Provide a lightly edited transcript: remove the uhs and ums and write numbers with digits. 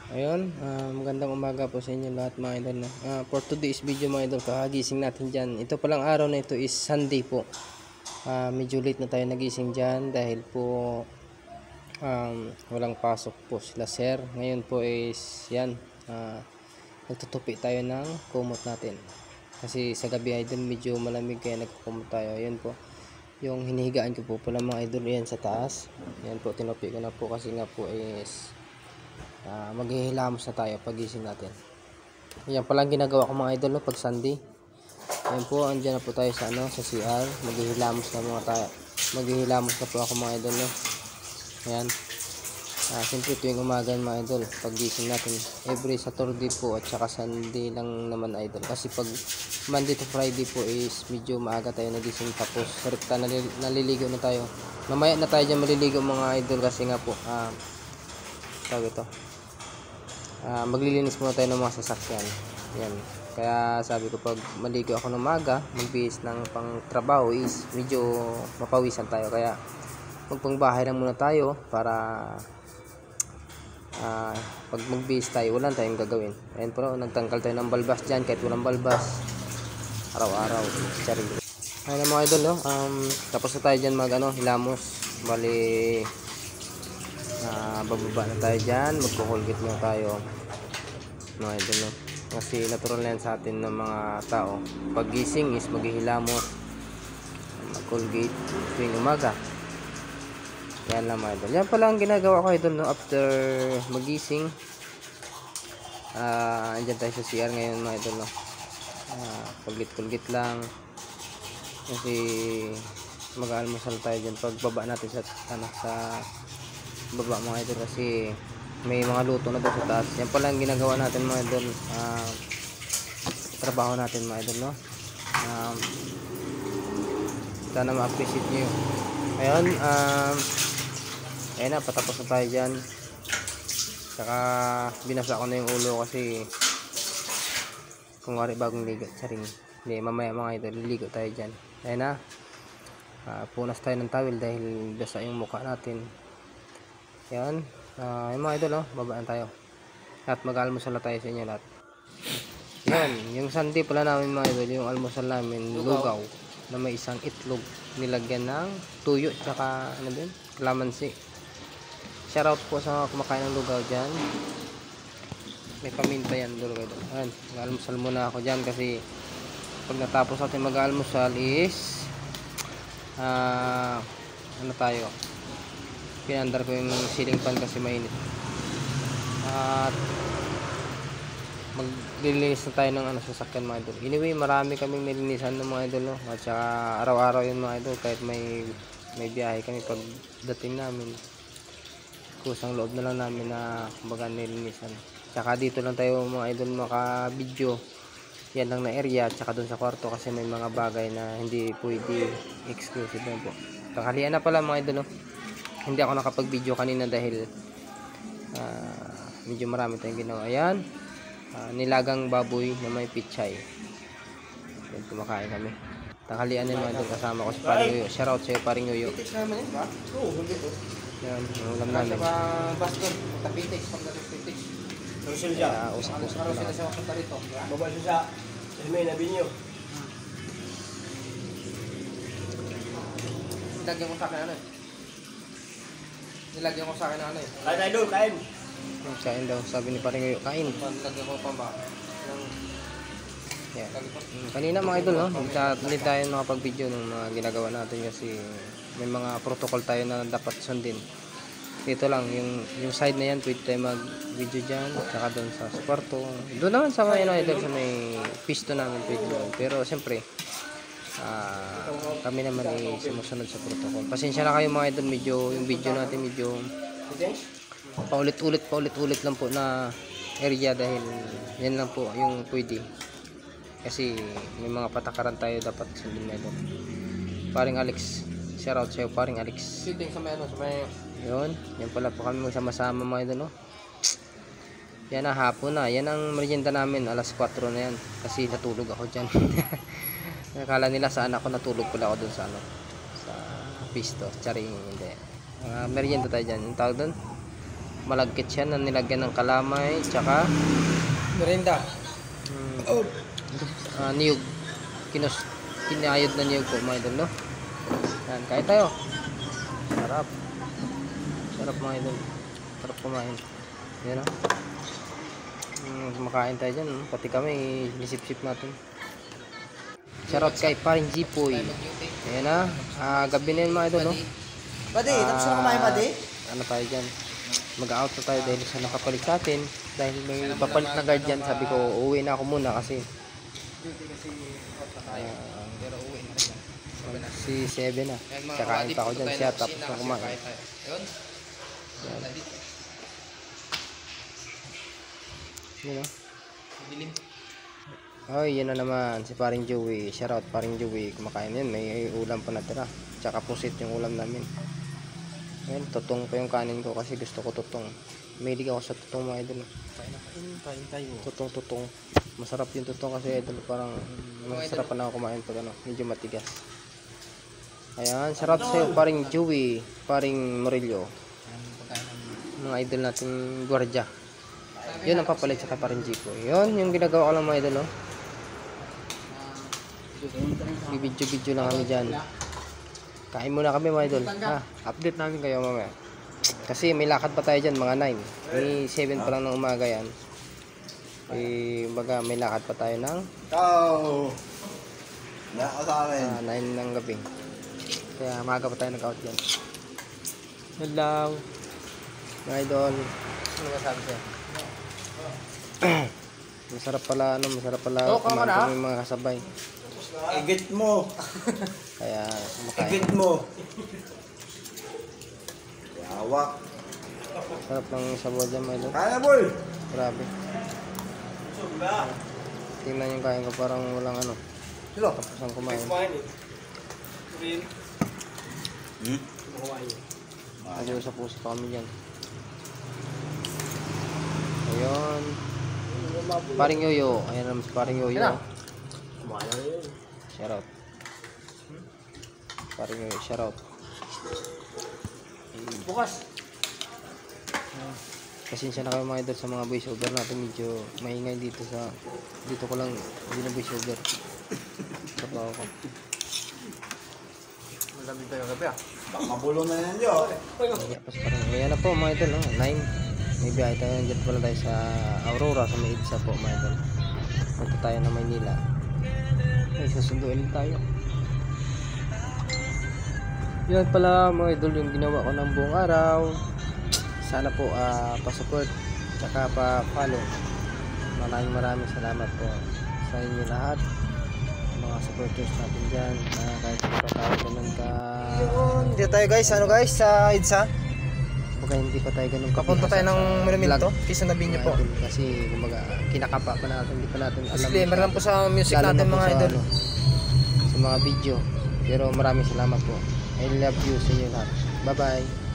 Ayun, magandang umaga po sa inyo lahat mga idol. No? For today's video mga idol, kakagising natin dyan. Ito palang araw na ito is Sunday po. Medyo late na tayo nagising dyan dahil po walang pasok po sila sir. Ngayon po is yan, nagtutupi tayo ng kumot natin. Kasi sa gabi idol medyo malamig kaya nagkukumot tayo. Ayun po, yung hinihigaan ko po pala mga idol yan sa taas. Yan po, tinupi ko na po kasi nga po is maghihilamos na tayo pagising natin. Yan palang ginagawa ko mga idol no, pag Sunday. Yan po, andyan na po tayo sa sa CR. Maghihilamos na mga tayo. Maghihilamos na po ako mga idol no. Ayan. Siyempre tuwing umaga mga idol, pagising natin every Saturday po at saka Sunday lang naman idol. Kasi pag Monday to Friday po is medyo maaga tayo nagising, tapos rekta naliligo na tayo. Mamaya na tayo dyan maliligo mga idol kasi nga po tawag ito. Maglilinis muna tayo ng mga sasakyan. Yan. Kaya sabi ko pag maligo ako ng umaga, magbihis ng pang trabaho is medyo mapawisan tayo. Kaya magpangbahay lang muna tayo para pag magbihis tayo, wala tayong gagawin. Ayun po, nagtanggal tayo ng balbas dyan kahit walang balbas. Araw-araw. Ayun mga idol, no? Tapos na tayo dyan hilamos. Bali, bababa na tayo dyan, magkukulgit na tayo mga idol no? Kasi natural na yan sa atin ng mga tao, paggising is maghihilamos, magkulgate tuwing umaga. Yan lang mga idol, yan pala ang ginagawa ko idol no? After magising, andyan tayo sa CR ngayon mga idol no? Kulgit lang kasi mag-almusal tayo dyan pagbaba natin sa baba mga idol, kasi may mga luto na doon sa taas. Yan pala ang ginagawa natin mga idol, trabaho natin mga idol no. Sana ma-appreciate nyo. Ayun, ayun na, patapos na tayo dyan. Saka binasa ko na yung ulo kasi kung wari bagong ligo, saring hindi, mamaya mga idol liligo tayo dyan. Ayun na, punas tayo ng towel dahil basa yung mukha natin. Yan, yung mga idol, babaan tayo at mag-almusal na tayo sa inyo lahat. Yan, yung Sunday pala namin mga idol, yung almusal namin, lugaw na may isang itlog nilagyan ng tuyo tsaka ano din, kalamansi. Shoutout po sa mga kumakain ng lugaw dyan, may paminta yan doon idol. Yan, mag-almusal muna ako dyan kasi pag natapos natin mag-almusal is ano tayo, pinandar ko yung ceiling fan kasi mainit. At maglilinis na tayo ng sasakyan mga idol. Anyway, marami kaming nilinisan ng mga idol no? At saka araw-araw yun mga idol, kahit may biyahe kami, pag dating namin kusang loob na lang namin na kumbaga nilinisan. Tsaka dito lang tayo mga idol maka-video, yan lang na area, tsaka dun sa kwarto kasi may mga bagay na hindi pwede exclusive na po. Tanghalian na pala mga idol no? Hindi ako nakapag-video kanina dahil medyo marami tayong ginawa. Ayan, nilagang baboy na may pichay. Yan, kumakain kami. Tanghalian na mga idol, kasama ko si Paring Yoyo. Shoutout sa'yo Paring Yoyo. Yan, ang ulam namin. Usap-usap na lang. Baba siya sa main avenue. Nilagyan ko sa akin Nilagyan ko sa akin Kain tayo doon, kain. Kain daw, sabi ni Paring Yoyo, kain. Nilagyan ko pa ba? Yeah. Kanina mga idol, no? Hindi tayo nakapag-video ng mga ginagawa natin kasi may mga protocol tayo na dapat sundin. Dito lang, yung side na yan, pwede tayo mag-video dyan, saka doon sa kwarto. Doon naman sa mga idol, sa may pisto namin pwede doon. Pero siyempre, kami naman ay sumusunod sa protocol. Pasensya na kayo mga idol, medyo yung video natin medyo paulit-ulit lang po na area dahil yan lang po yung pwede. Kasi may mga patakaran tayo dapat sundin na ito. Paring Alex, shoutout sa'yo Paring Alex. Sitting sa may Yun, yan pala po kami magsama-sama mga idol no? Yan na, hapon na. Yan ang merienda namin, alas 4 na yan. Kasi natulog ako dyan. Nakala nila saan ako natulog, pala ako dun sa sa pisto. Charing, hindi. Merienda tayo dyan. Yung tawag dun? malagkit siya na nilagyan ng kalamay tsaka Merinda. niyog. Kinayod na niyog po mga idol, no? Yan, kain tayo. Sarap. Sarap mga idol. Sarap kumain. Yan, no? Kumakain tayo dyan, no? Pati kami nisip-sip natin. Shoutout kay paring Jipoy. Ayan na, gabi na yun mga idol, no? Pati, tapos na kumain pati? Ano tayo dyan? Mag-out na tayo dahil sa nakapalit sa atin. Dahil may papalit na guard dyan, sabi ko uuwi na ako muna kasi si 7 na. Kakain pa ako dyan siya tapos na kumain. Yun o. Ay, yun na naman si paring Joey. Shoutout paring Joey. Kumakain yun, may ulam pa natira. Tsaka pusit yung ulam namin. Ayan, tutong pa yung kanin ko kasi gusto ko tutong. Mahilig ako sa tutong mga idol. Kain tayo. Tutong. Masarap yung tutong kasi idol. Parang masarap na ako kumain pag ano, medyo matigas. Ayan, sarap sa'yo paring Joey, paring Murillo. Mga idol natin gwardiya. Yun ang papalit sa paring Jipo. Yun, yung ginagawa ko lang mga idol. Oh. Video lang kami dyan. Kain muna kami mga idol. Update namin kayo mamaya. Kasi may lakad pa tayo dyan, mga 9. May 7 pa lang ng umaga yan. Baga may lakad pa tayo ng Nakasama 9 ng gabi. Kaya maaga pa tayo nag-out dyan. Yun lang. Mga idol. Ano masabi sa'yo? Masarap pala kumain kami mga kasabay. Igit mo. Kaya kumakain. Igit mo. Yawak. Sarap ng sabaw dyan mga idol. Kaya boy. Grabe. Tingnan yung kain ko parang walang ano. Silo. Tapos ang kumain. Nag-usap-usap pa kami dyan. Ayun. Paring Yoyo. Ayan naman si paring Yoyo. Shoutout. Paring Yoyo. Shoutout. Bukas. Pasensya na kayo mga idol sa mga voice over natin. Medyo maingay dito ko lang hindi na voice over. Trabaho ko. Malamig tayo gabi Baka mabulong na yan yun. Ayan na po mga idol. 9. May biyahe tayo. Diyan pala tayo sa Aurora, sa may Idsa po mga idol. Punta tayo na Maynila. Ay, susunduin tayo. Yan pala mga idol yung ginawa ko ng buong araw. Sana po pa-support tsaka pa-follow. Maraming salamat po sa inyo lahat. Mga supporters natin dyan. Kahit pa tayo ganun ka... Dito tayo guys. Ano guys? Sa Idsa. Baka hindi pa tayo ganun Papunta tayo ng monumento. Quezon na Binyo po. Kasi kumbaga kinakapa pa natin. Hindi pa natin alam. Disclaimer lang po sa music natin mga idol. Sa mga video. Pero maraming salamat po. I love you sa inyo lahat. Bye bye.